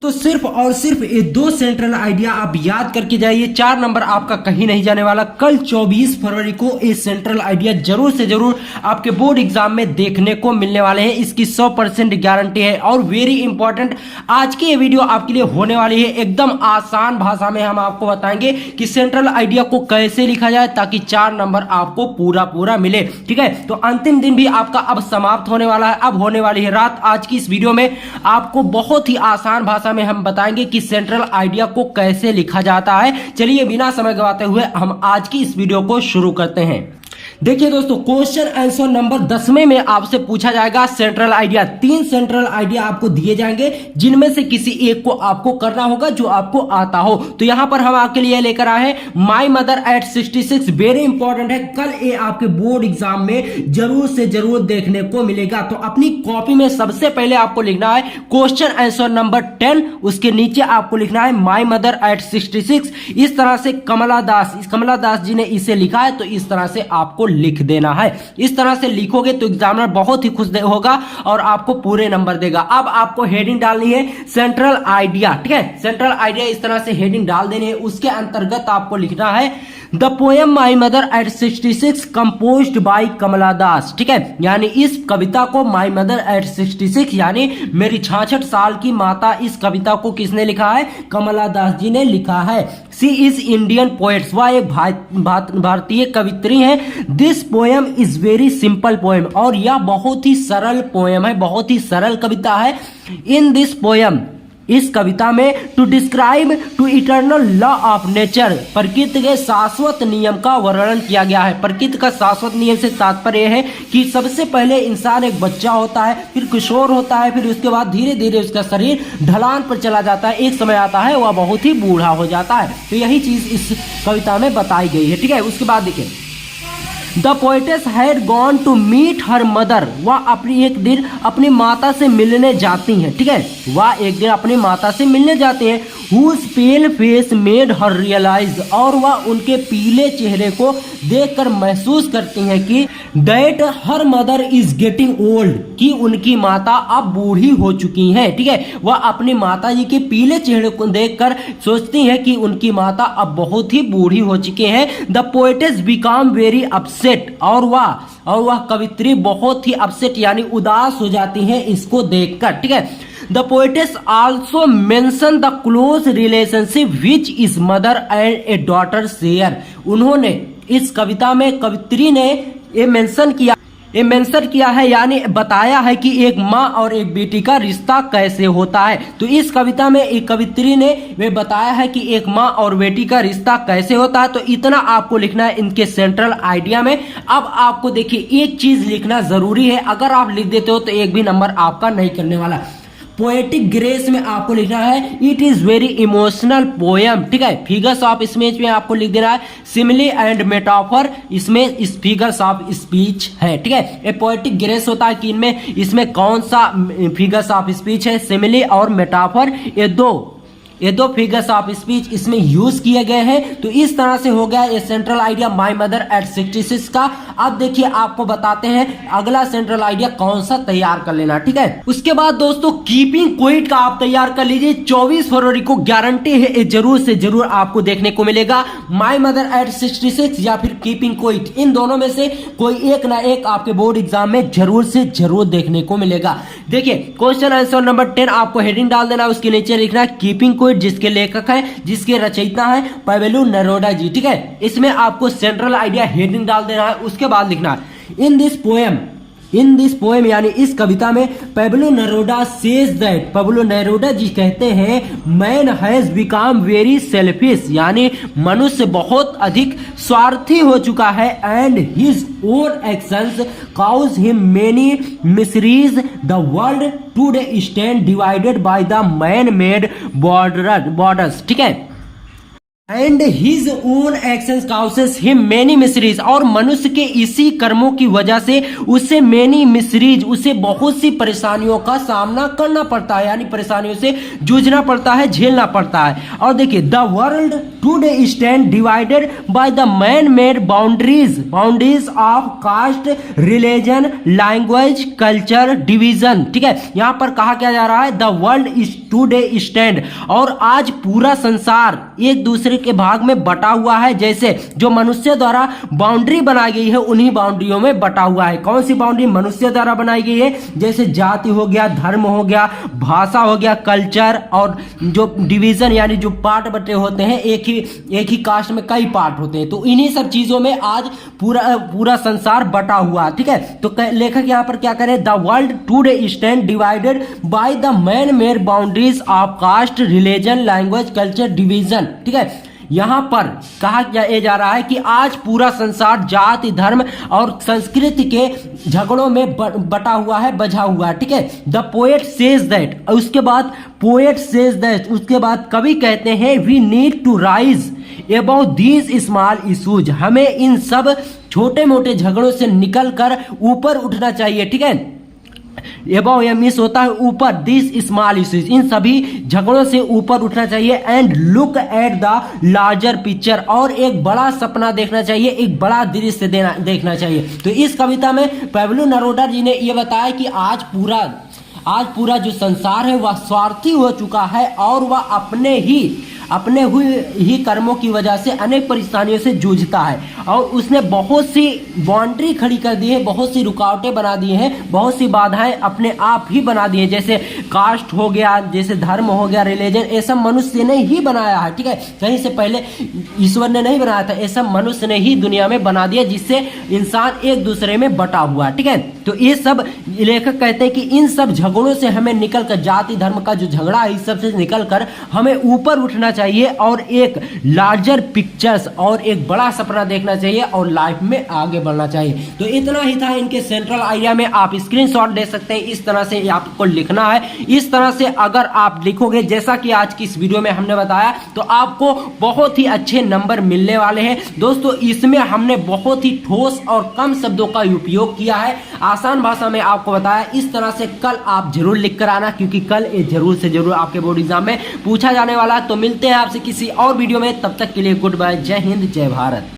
तो सिर्फ और सिर्फ ये 2 सेंट्रल आइडिया आप याद करके जाइए, 4 नंबर आपका कहीं नहीं जाने वाला। कल 24 फरवरी को ये सेंट्रल आइडिया जरूर से जरूर आपके बोर्ड एग्जाम में देखने को मिलने वाले हैं, इसकी 100% गारंटी है। और वेरी इंपॉर्टेंट, आज की ये वीडियो आपके लिए होने वाली है एकदम आसान भाषा में। हम आपको बताएंगे कि सेंट्रल आइडिया को कैसे लिखा जाए ताकि 4 नंबर आपको पूरा मिले। ठीक है, तो अंतिम दिन भी आपका अब समाप्त होने वाला है, अब होने वाली है रात। आज की इस वीडियो में आपको बहुत ही आसान भाषा में हम बताएंगे कि सेंट्रल आइडिया को कैसे लिखा जाता है। चलिए बिना समय गवाते हुए हम आज की इस वीडियो को शुरू करते हैं। देखिए दोस्तों, क्वेश्चन आंसर नंबर 10वें में आपसे पूछा जाएगा सेंट्रल आइडिया। 3 सेंट्रल आइडिया आपको दिए जाएंगे जिनमें से किसी एक को आपको करना होगा जो आपको आता हो। तो यहां पर हम आपके लिए लेकर आए हैं my mother at 66। Very important है, कल ये आपके बोर्ड एग्जाम में जरूर से जरूर देखने को मिलेगा। तो अपनी कॉपी में सबसे पहले आपको लिखना है क्वेश्चन आंसर नंबर 10, उसके नीचे आपको लिखना है माय मदर एट 66। इस तरह से कमला दास जी ने इसे लिखा है, तो इस तरह से आपको लिख देना है। इस तरह से लिखोगे तो एग्जामिनर बहुत ही खुश होगा और आपको पूरे नंबर देगा। अब आपको हेडिंग डालनी है सेंट्रल आइडिया। ठीक है, सेंट्रल आइडिया इस तरह से हेडिंग डाल देनी है। उसके अंतर्गत आपको लिखना है the poem my mother at 66 composed by Kamala Das. ठीक है, यानी इस कविता को माई मदर एट 66 यानी मेरी 66 साल की माता, इस कविता को किसने लिखा है? कमला दास जी ने लिखा है। सी इज इंडियन पोएट्स, वह एक भारतीय कवित्री है। This poem is very simple poem, और यह बहुत ही सरल पोएम है, बहुत ही सरल कविता है। इन दिस पोएम, इस कविता में to describe to eternal law of nature, प्रकृति के शाश्वत नियम का वर्णन किया गया है। प्रकृति का शाश्वत नियम से तात्पर्य है कि सबसे पहले इंसान एक बच्चा होता है, फिर किशोर होता है, फिर उसके बाद धीरे धीरे उसका शरीर ढलान पर चला जाता है। एक समय आता है वह बहुत ही बूढ़ा हो जाता है। तो यही चीज इस कविता में बताई गई है। ठीक है, उसके बाद देखिए the poetess had gone to meet her mother, वह एक दिन अपनी माता से मिलने जाती हैं। ठीक है, वह एक दिन अपनी माता से मिलने जाते हैं। Whose pale face made her realise, और वह उनके पीले चेहरे को देखकर महसूस करती हैं कि that her mother is getting old, कि उनकी माता अब बूढ़ी हो चुकी हैं। ठीक है, वह अपनी माता जी के पीले चेहरे को देखकर सोचती हैं कि उनकी माता अब बहुत ही बूढ़ी हो चुकी हैं। The poetess become very upset, और वह कवित्री बहुत ही अपसेट यानी उदास हो जाती हैं इसको देखकर। ठीक है, the poetess also mention the close relationship which is mother and A daughter share. उन्होंने इस कविता में, कवित्री ने ये मेंशन किया है यानी बताया है कि एक माँ और एक बेटी का रिश्ता कैसे होता है। तो इस कविता में एक कवित्री ने वे बताया है कि एक माँ और बेटी का रिश्ता कैसे होता है। तो इतना आपको लिखना है इनके सेंट्रल आइडिया में। अब आपको देखिए एक चीज लिखना जरूरी है, अगर आप लिख देते हो तो एक भी नंबर आपका नहीं करने वाला। पोएटिक ग्रेस में आपको लिखना है it is very emotional poem. ठीक है, फिगर्स ऑफ स्पीच में आपको लिख देना है सिमिली एंड मेटाफर, इसमें इस फिगर्स ऑफ स्पीच है। ठीक है, ये पोएटिक ग्रेस होता है कि इनमें इसमें कौन सा फिगर्स ऑफ स्पीच है, सिमिली और मेटाफर, ये दो फिगर्स ऑफ स्पीच इसमें यूज किए गए हैं। तो इस तरह से हो गया ये central idea my mother at 66 का। अब देखिए आपको बताते हैं अगला सेंट्रल आइडिया कौन सा तैयार कर लेना। ठीक है, उसके बाद दोस्तों कीपिंग क्विट का आप तैयार कर लीजिए। 24 फरवरी को गारंटी है ये जरूर से जरूर आपको देखने को मिलेगा। माय मदर एट 66 या फिर कीपिंग क्विट, इन दोनों में से कोई एक ना एक आपके बोर्ड एग्जाम में जरूर से जरूर देखने को मिलेगा। देखिए क्वेश्चन आंसर नंबर 10 आपको हेडिंग डाल देना, उसके नीचे लिखना है कीपिंग जिसके लेखक है, जिसके रचयिता है पावेलो नेरूदा जी। ठीक है, इसमें आपको सेंट्रल आइडिया हेडिंग डाल देना है। उसके बाद लिखना है इन दिस पोएम यानी इस कविता में Pablo Neruda says that, Pablo Neruda ji कहते हैं man has become very selfish, यानी मनुष्य बहुत अधिक स्वार्थी हो चुका है। And his own actions cause him many miseries, the world today stand divided by the man made borders. ठीक है, and his own actions causes him many miseries, और मनुष्य के इसी कर्मों की वजह से उसे मेनी मिसरीज, उसे बहुत सी परेशानियों का सामना करना पड़ता है, यानी परेशानियों से जूझना पड़ता है, झेलना पड़ता है। और देखिए, the world today stand divided by the man made boundaries of caste, religion, language, culture, division. ठीक है, यहां पर कहा क्या जा रहा है, the world is today stand, और आज पूरा संसार एक दूसरे के भाग में बटा हुआ है। जैसे जो मनुष्य द्वारा बाउंड्री बनाई गई है उन्हीं बाउंड्रियों में बटा हुआ है। कौन सी बाउंड्री मनुष्य द्वारा बनाई गई है, जैसे जाति हो गया, धर्म हो गया, भाषा हो गया, कल्चर, और जो डिवीजन यानी जो पार्ट बटे होते हैं, एक ही कास्ट में कई पार्ट होते हैं, तो इन्हीं सब चीजों में आज पूरा संसार बटा हुआ। ठीक है, तो लेखक यहां पर क्या करे, the world today stand divided by the man made boundaries of caste, religion, language, culture, division. ठीक है, यहां पर कहा जा रहा है कि आज पूरा संसार जाति, धर्म और संस्कृति के झगड़ों में बटा हुआ है, बझा हुआ है। ठीक है, द पोएट सेज दैट, उसके बाद उसके बाद कवि कहते हैं, we need to rise about these small issues, हमें इन सब छोटे मोटे झगड़ों से निकलकर ऊपर उठना चाहिए। ठीक है, एबव या मिस होता है ऊपर, दिस स्मॉल इश्यूज, इन सभी झगड़ों से ऊपर उठना चाहिए। And look at the larger picture, और एक बड़ा सपना देखना चाहिए, एक बड़ा दृश्य देखना चाहिए। तो इस कविता में पैब्लो नेरुदा जी ने यह बताया कि आज पूरा जो संसार है वह स्वार्थी हो चुका है, और वह अपने हुए कर्मों की वजह से अनेक परेशानियों से जूझता है, और उसने बहुत सी बाउंड्री खड़ी कर दी है, बहुत सी रुकावटें बना दी हैं, बहुत सी बाधाएं अपने आप ही बना दी हैं, जैसे कास्ट हो गया, जैसे धर्म हो गया, रिलीजन, ये सब मनुष्य ने ही बनाया है। ठीक है, कहीं से पहले ईश्वर ने नहीं बनाया था, ये सब मनुष्य ने ही दुनिया में बना दिया, जिससे इंसान एक दूसरे में बटा हुआ। ठीक है, तो ये सब लेखक कहते हैं कि इन सब झगड़ों से हमें निकलकर, जाति धर्म का जो झगड़ा है, इस सब से निकलकर हमें ऊपर उठना चाहिए, और एक लार्जर पिक्चर्स और एक बड़ा सपना देखना चाहिए, और लाइफ में आगे बढ़ना चाहिए। तो इतना ही था इनके सेंट्रल आइडिया में। आप स्क्रीनशॉट ले सकते हैं, इस तरह से आपको लिखना है। इस तरह से अगर आप लिखोगे जैसा कि आज की इस वीडियो में हमने बताया, तो आपको बहुत ही अच्छे नंबर मिलने वाले हैं। दोस्तों, इसमें हमने बहुत ही ठोस और कम शब्दों का उपयोग किया है, आसान भाषा में आपको बताया। इस तरह से कल आप जरूर लिख कर आना, क्योंकि कल ये जरूर से जरूर आपके बोर्ड एग्जाम में पूछा जाने वाला है। तो मिलते हैं आपसे किसी और वीडियो में, तब तक के लिए गुड बाय, जय हिंद, जय भारत।